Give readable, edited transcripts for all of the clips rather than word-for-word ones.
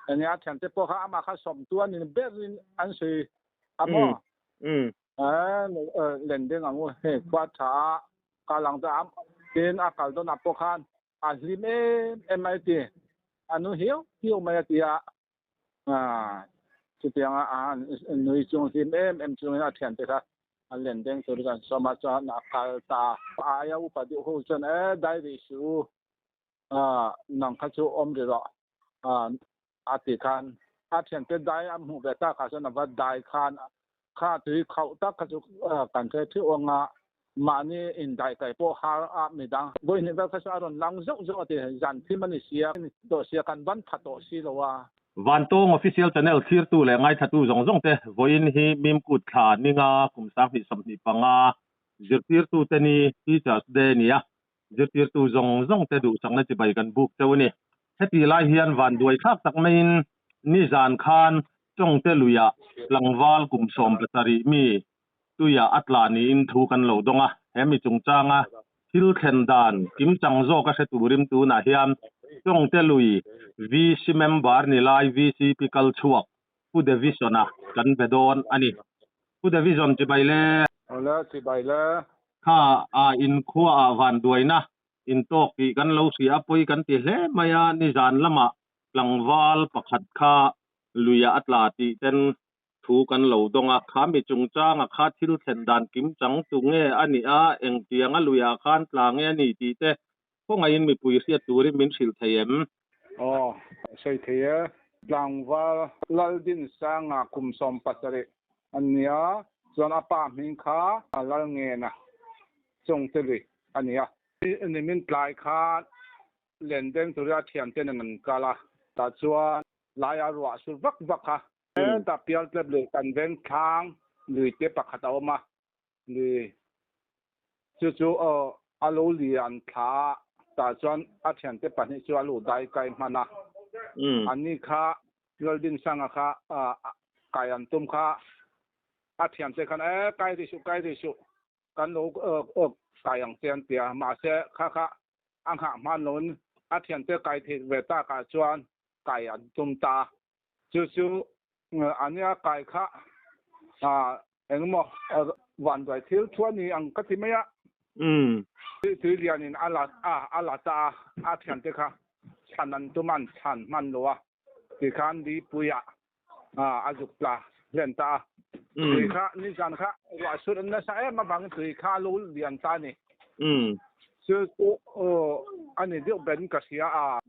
อันนี้ฉันจะพอข้ามาข้าสมตัวนี่เบรินอันสื่ออ่ะมั้งเล่นเด้งอ่ะงูเฮ้กว่าช้ากำลังจะเป็นอากาศต้นนับพอข้านลิมไม่ตีอันนู้นเหี่ยวไม่ตีจุดยังนุ้ยจงลิมจงนั่นเทียนไปค่ะเล่นเด้งตัวกันสมัชนักการตาอุปดิหูจนได้ดิสูนังข้าจูอมดีละอาทิคันเทียนเป็นได้หูเบต้าข้าจะนับว่าได้คันข้าถือเขาตักข้าจูกันเทที่องค์มานี่อินได้ไก่พวกฮาร์ไม่ดังบริเวณแบบข้าจะอารมณ์ลังจกที่ยันที่มันเสียตัวเสียกันวันพัดตัวสีละว่าวันตรง official channel ทีร์ตัวเลยไงทัดตัวจงเตะบริเวณที่มีมกุดขานี่งาคุมสร้างที่สมนิปังจิตทีร์ตัวเตนี่ที่จะเดนี่จิตทีร์ตัวจงเตะดูสังนัดจะไปกันบุกเจ้านี่เฮติไลเฮียนวันด้วยทักตักไม่นิจานคานจงเตะลุยหลังวาลกุมสมปตารีมีตัวยาอัตลานีอินทูกันเหลาดงเฮมิจงจางฮิลเคนดานกิมจังโจก็เสตุริมตัวนาเฮียนจงเตะลุย VC member นี่ไล VC พิกัลชัวผู้เดวิสนะกันเบดอนอันนี้ผู้เดวิสจะไปเลยจะไปเลยถ้าอินขัววันด้วยนะอินโตกีกันเราเสียปุยกันตีเล่ไม่นิจานละมาหลังวาลประคัดข้าลุยอัตลาตีเต็นถูกันเหลาดงข้ามีจงจ้างข้าทิลเซนดานกิมจังตุงอันนี้เอ็งเตียงลุยข้านปลางนี่ตีเต้พวกไงมีปุยเสียตัวริมินสิลเทียมใช่เทียหลังว่าลลดินสร้างคุมสมปัตตริอันนี้ส่วนอปามิงค้าลลเงินจงติริอันนี้นี่มินปลายค้าเล่นเด้งตัวเทียนเต้นนั่นกาลาแต่ชัวลายรัวสุดวักค่ะแต่เปียกเลยกันเว้นทางหรือเจ็บปากขัดเอามาหรือจู่อาลูเลียนขาแต่จวนอาเทียนเจ็บปากนี่ชัวลูได้ไกลมานะอันนี้ค่ะลลดินสังค่ะไก่อันตุ้มค่ะอาเทียนเจ็บกันไก่ที่สุกันลูไก่อย่างเตียนเตียมาเสค่ะอังหามันนุนอาเทียนเจ็บไก่ที่เวต้ากาจวนไก่อันตุ้มตาจู่อันนี้ไก่ค่ะเอ็งบอกวันด้วยที่ชวนนี้อังก็ที่ไม่ที่เรียนนี่อาลาตาอาเทียนเจ้าค่ะฉันนั้นตัวมันรัวที่ขันดีปุยอาจุกปลาเรียนตาที่ข้านี่จันค่ะว่าสุดนั้นใช่มาบังที่ข้ารู้เรียนตานี่ซึ่งอันนี้เดี๋ยวเป็นกษี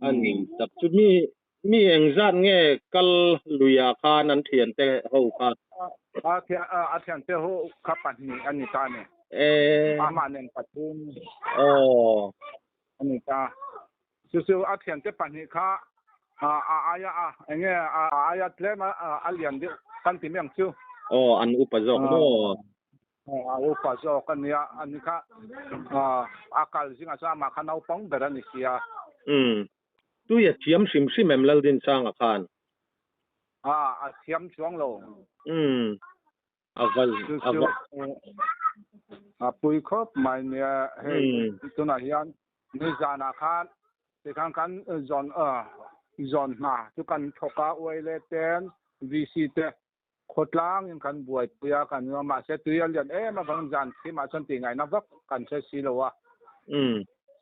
อันนี้จับจุดมีเองจัดเงี้ยกัลลุยาคานันเทียนเตะหูค่ะอาเทียนเตะหูขับปันนี่อันนี้ตาเนี่ยประมาณนั้นปัจจุบันอันนี้ตาซึ่งอาเทียนเตะปันนี่ค่ะอายะเงี้ยอายะเล่มาอันเลียนเดียวกันที่เมืองชื่ออันอุปโภคโอุปโภคกันเนี่ยอันนี้ค่ะอากาศสิ่งที่มาขนาดป้องเบรนิเซียตัวอย่างเทียมซิมเอ็มลดินสร้างอาคารเทียมช่วงโลปุยครบไม่เนี่ยเฮ้ยตัวไหนยันนี่จานาคารที่กันจอนมาทุกกันทกาอวยเลเตนวิสิตขดล้างยังกันบวชเปียกันมาเสตุยันเรียนมาฟังจันที่มาชนติไงนับวักกันเชสิโลวะ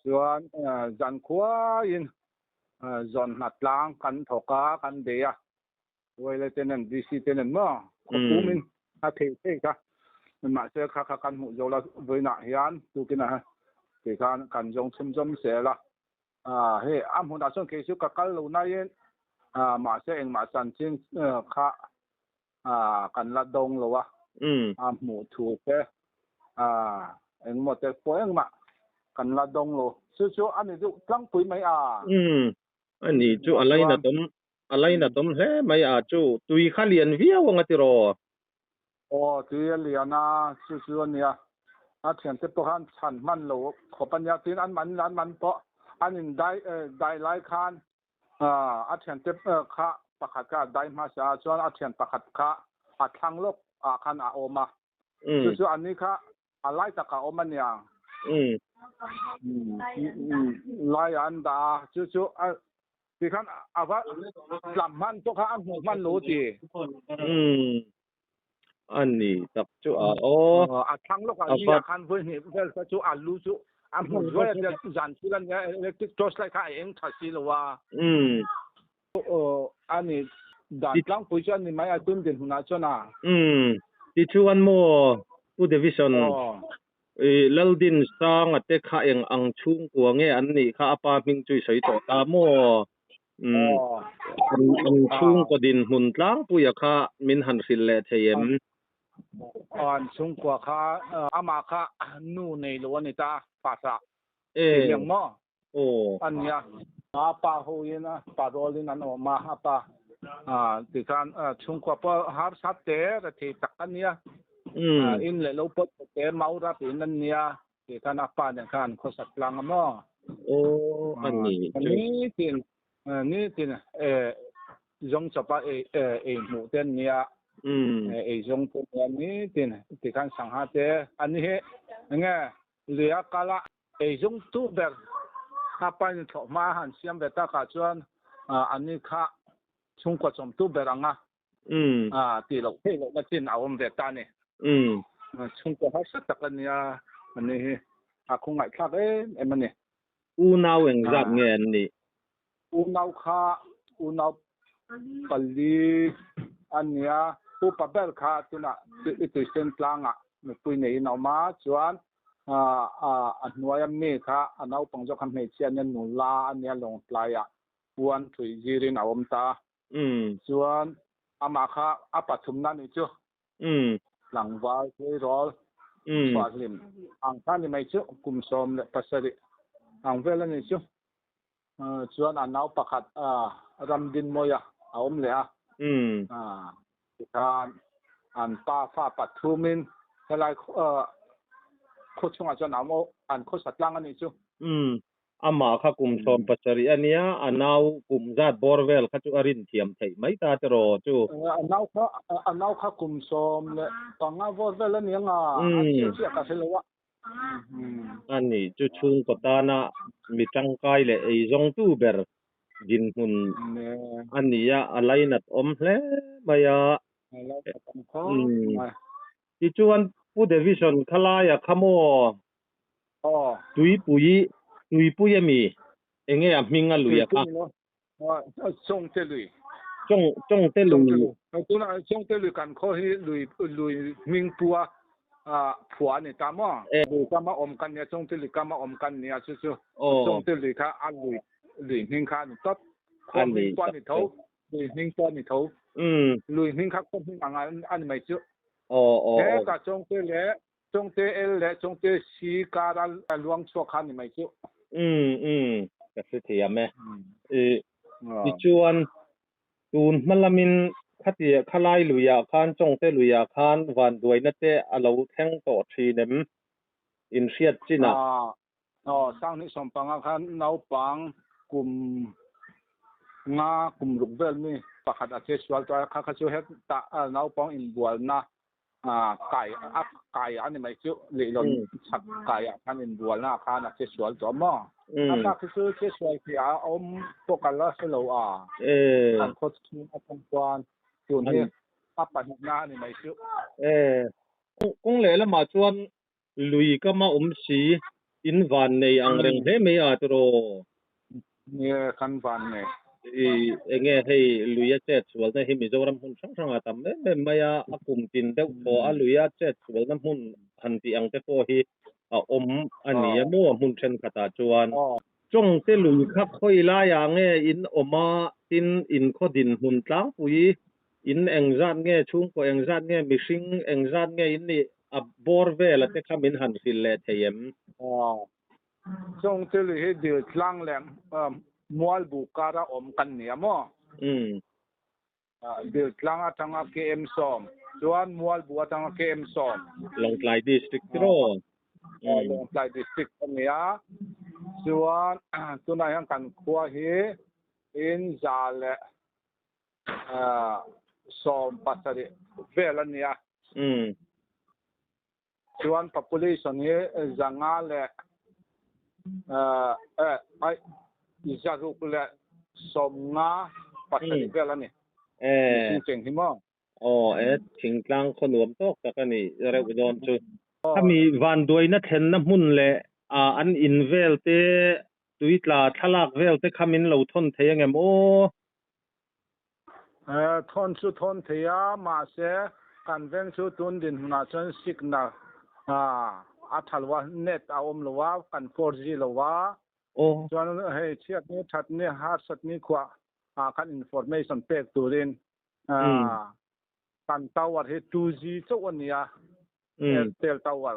ส่วนจันขวายินจอนนัดล้างกันทกากันเดียอวยเลเตนวิสิตนั่นมั้งขบมินอาเทค่ะมาเสกค่ะกันหูโยละเวน่าเฮียนดูกินนะที่กันจงชุ่มเสียละเฮ้อหุ่นอาชญ์เคสุกัลลูนายินมาเสเองมาสันจินค่ะกันละดงหรอวะหมูถูกเเองหมดแต่ป่วยเองมากันละดงหรอจู่อันนี้จู่ตั้งปุ๋ยไหมอันนี้จู่อะไรนะต้มเฮ้ไม่จู่ตุยข้าเลียนวิวงติรอตุยเลียนะจู่เนี่ยเทียนเจ็บตัวขันฉันมันหรอขอปัญญาตีนอันมันเพราะอันนี้ได้หลายคันเทียนเจ็บค่ะประคัดก็ได้มาจากส่วนเทียนประคัดค่ะทางโลกคันโอมาจู่อันนี้ค่ะอะไรตะกะโอมันยังหลายอันดาจู่ ที่ขั้นเอาว่าลำมันตัวข้าอันหัวมันรู้ดีอันนี้ตักจูโอ้ทั้งโลกอันนี้คันเพื่อนเห็นเพื่อนจูอันรู้จูอันหัวด้วยจะยันที่นั่นเนี่ยตัวสไลด์ข้าเองทัศน์เลยว่าอันนี้ด่านกลางผู้ชายนี่ไม่อาจตุ้มเดินหัวหน้าชนะที่ชวนโมผู้เดวิสันลัลดินสร้างแต่ข้าเองอังชุ่งกัวเงี้ยอันนี้ข้าป้ามิงจุยใส่ต่อตาโมอังชุ่งก็ดินหุ่นล้างปุยข้ามินหันสิเลเทียมอันชุ่งกัวข้าอามาข้านู่นในล้วนนี่ตาภาษาอย่างมั่วอันเนี้ยอาป้าหูยนะป้าโรลินันออกมาอาป้าที่การชุ่งกัวพอหาสัตว์เตะที่ตักอันเนี้ยอินเลยเราปดเตะเมารับอินนั่นเนี้ยที่การอาป้าเนี่ยการข้อสัตว์กลางมั่วอันนี้นี่จริงยงจะไปหมู่เต้นเนี่ยยงตัวนี้จริงที่การสังหารเตอันนี้ไงเหลือกาละยงตู้แบบถ้าไปถอมาหันเสียงแบบตากาจวนอันนี้ค่ะช่วงกว่าจมตู้แบบงตีเราเฮ้ยเราจริงเอาแบบตาเนี่ยช่วงกว่าเขาสักตะกันเนี่ยอันนี้คงไงครับมันเนี่ยนาวเองรับเงินนี่นาวข้านาวปลีอันเนี้ยผู้ปะเบลข้าตัวน่ะตัวเส้นกลางไม่ปุยเนี่ยนาวมาจวนอันนัวยมีค่ะอันนาวปังจกคำเหตุเช่นนุลาอันเนี้ยลงปลายวันถุยจีรินเอาตาจวนอามาค่ะอาปัทุมนั่นนี่จ้ะหลังว่าที่รอสวัสดิมอังคารนี่ไม่จ้ะกุมสมเนี่ยปัสสาวะอังเวลนี่จ้ะชวนอันนาวประคัดรำดินมวยเอาเลยที่การอันป้าฟ้าปัดทุมินอะไรโคชงอาจารย์เอาอันโคสัตลังอันนี้จูอามาค่ะกลุ่มชมปัจจัยอันนี้อันนาวกลุ่มจัดบอร์เวลค่ะจูอรินเทียมไทยไม่ตาจะรอจูอันนาวค่ะกลุ่มชมเนี่ยตอนนั้นบอร์เวลนี่เชี่ยกันเลยว่าอันนี้จูชุงกตานะมีจังไกเลยไอ้จงตู้เบอร์จินหุ่นอันนี้อะไรนัดเลยไม่ที่ชวนผู้เดวิสันขลายขโมตุยปุยมีเองมิงอลุยค่ะจงเตลุยจงเตลุยตัวนั้นจงเตลุยกันเขาให้ลุยมิงปัวผัวนี่ตามว่าตามมาอมกันเนี่ยจงเตลุยกันมาอมกันเนี่ยซื่อๆจงเตลุยค่ะอันลุยมิงค่ะตัดคนมิงปัวนี่เท่าลุยมิงปัวนี่เท่าลุยมิงค่ะคนมิงอันไม่เจอแค่กับจงเตลุยจงเตเอลและจงเตสีการัลวงชั่วขันนี่ไม่เจอก็คือเทียมไหมที่ชวนตูนมันละมินขัดเยขลายลุยอาคารจงเตลุยอาคารวันด้วยนั่นเตอเราแท่งต่อทีเนมอินเชียจินะสร้างนิสมปังอาคารนาวปังกุมกลุ่มลูกเบลนี่ประคัดอาเทสวลตัวข้าข้าช่วยให้ตานาวปังอินบัวนะไก่อันนี้ไม่ชื่อหลีลนสักไก่อันอินบัวนะข้านักเทสวลตัวมั่งถ้าคือเทสวลที่เอาพวกกันแล้วเสลวอันโคตรคุ้มอันกวนตัวนี้ปัจจุบันนี่ไม่ชื่อกุ้งเหล่ละมาชวนลุยก็มาสีอินวันในอังเริงเฮไม่อาตโรเนี่ยคันวันเนี่ยเองให้ลุยเจ็ดส่วนให้มีโจรำหุ่นช่างๆทำเนี่ยไม่อากุมจินเด็กพอลุยเจ็ดส่วนน้ำหุ่นหันที่อังเด็กพอให้อันนี้มั่วหุ่นเช่นขตาจวนจงเตลุยคักค่อยลายอย่างเงี้ยอินมาอินข้อดินหุ่นตั้งปุยอินเองจัดเงี้ยชุ่มก็เองจัดเงี้ยมิชิงเองจัดเงี้ยอินนี่บอร์เวลแต่ข้ามินหันสิเลเทียมจงเตลุยให้เดือดลังแหลมมัวบุการะกันเนี่ยมั้งเดือดลังทางเคเอ็มสอมจวนมัวบัวทางเคเอ็มสอมลงไลดิสตริกโรลงไลดิสตริกเนี่ยจวนตัวไหนยังกันขัวเฮอินจาเลสอมปัสสาวะเวลเนี่ยจวน population เฮจังอาเลไอจะรู้เลย som nga pasari bela ni sing cheng hi mo thing tlang khonum tok takani re udon chu kami van doi na then na mun le an invel te tuitla thalak vel te khamin lo thon theyangem thon chu thon theya ma se convent chu tun din na chon signal a thalwa net a om lowa kan 4G lowa chuan hei chiat ni that ni har sat ni khwa kan information pek turin kan tower he 2G chu ania tel tower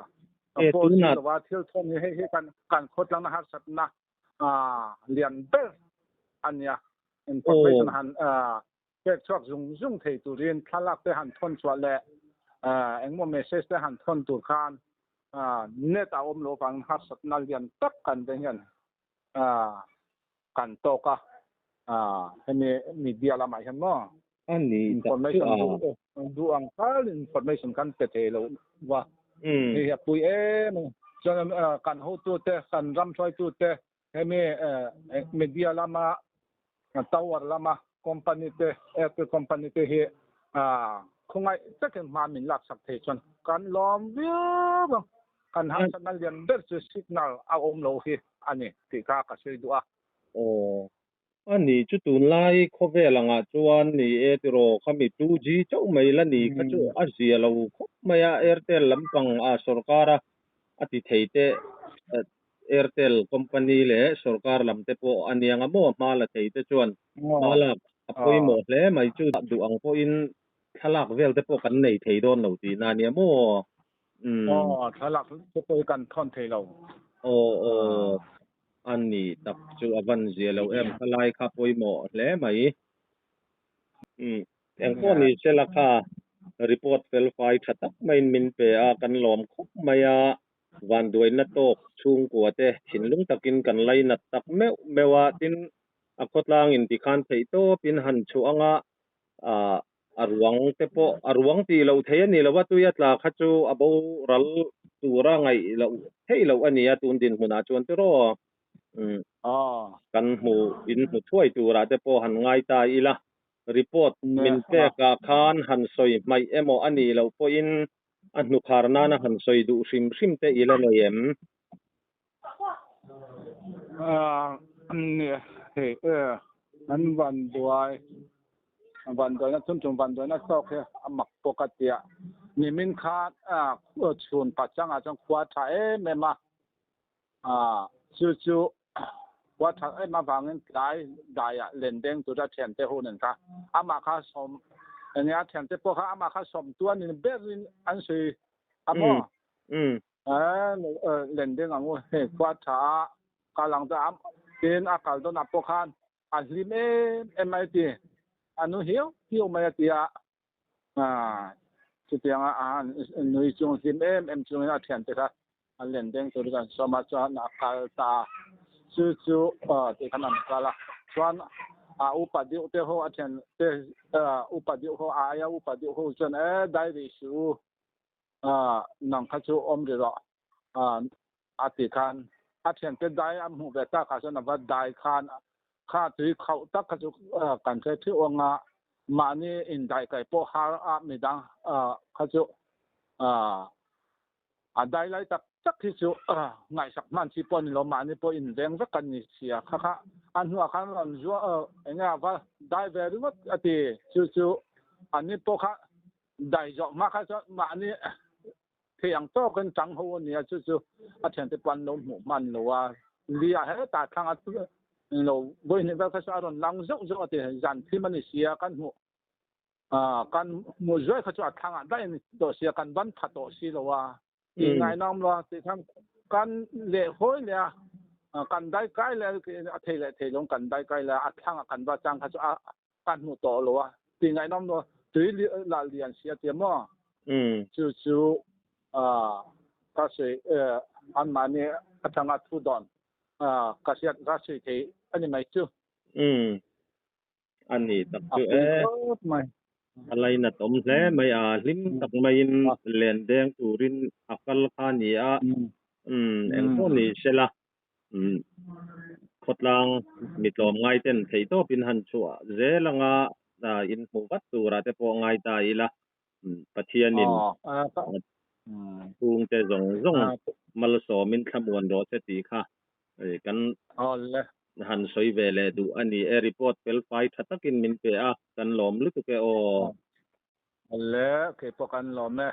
4G lowa thil thon ni he kan khot lang na har sat na lian ber ania information han pek chok zung thei turin thalak te han thon chwa le engmo message te han thon tur khan net a om lo pang har sat na lian tak kan de hian kan toka hemi media la mai han mo ani information du ang kal information kan te the lo wa ni ya pui chon kan ho tu te kan ram choi tu te hemi media lama tower lama company te airtel company te he khungai taken ma min lak sak the chon kan lom viu kan han san lian ber chu signal a om lo hi ani ti ka sei du ani chu tun lai khove langa chuan ni tiro khami 2G chau mai la ni kha chu azia lo kho maya airtel lampang sarkara ati theite airtel company le sarkar lamte po anianga mo mala theite chuan mala apoi mo hle mai chu du ang po in thalak vel te po kan nei thei don lo ti na nia mo thalak te po kan thon thei lo ani tak chu avan zelo khalai kha poi mo hle mai engko ni selakha report fel fai thatak main min pe kan lom khop maya van doi na tok chung ko te thinlung takin kan lai na tak mewa tin akotlang in ti khan thei to pin han chu anga arwang te po arwang ti lo thei ani lo wa tu ya tla kha chu abo ral tura ngai lo thei lo ania tun din huna chuan te ro kan mu in mu thuai tura te po han ngai ta ila report min pe ka khan han soi mai emo ani lo po in anu kharna na han soi du sim te ila no yem he an van doi na chum van doi na tok he amak pokatia ni min kha chun pachang a chang khwa tha mema chu wa tha ma wangin klai daya lendeng tu da thian te hunen ka ama kha som ania thian te po kha ama kha som tuan in berin an sui amo lendeng angu he khwa tha kalang da am tin akal don apo khan azlime MIT anu hiu mai tia chutiang nui chung sim chung na thian te kha lendeng tu da soma chuan akal ta chu te kanan kala chuan upadiu te ho athian te upadiu ho aya upadiu ho chuan dai ri su nang kha chu om ri ro ati khan athian te dai am hu ve ta kha chuan va dai khan kha tui khau tak kha chu kan se thi onga mani in dai kai po har a midang kha chu dai lai tak chắc thì chú ngày sắc man chỉ pon lo mà ni po in veng vek kan ni sia kha an hu khan ran zo nga va dai ve ru ati chu an ni po kha dai zo ma kha cho ma ni thiang to kan chang ho ni chu a thian te pan lo mu man lo wa lia he ta thang a lo voi ni va kha sa ron lang zo ati jan thi man ni sia kan hu kan mu zo kha chu a thang a dai ni to sia kan ban pha to si lo wa ngày năm lo thì thằng can lệ hối lệ can đai cái lệ thầy long can đai cái lệ thằng can ba trang cho can một tổ lo thì ngày năm lo tùy là liền xia tiền mà chú cái gì anh mà nè thằng thu đòn cái gì cái gì thì anh mày chứ anh này tập chú alai na tom hle mai lim tak mai in len deng turin akal khania eng ko ni sela khotlang mitlom ngai ten theito pin han chua zelanga in huwat tura te po ngai ta ila pathianin tung te zong mal so min thamuan do te ti kha kan le han soi vele du ani e report pel fai thatakin min pe a kan lom lu tu ke o le ke po kan lom me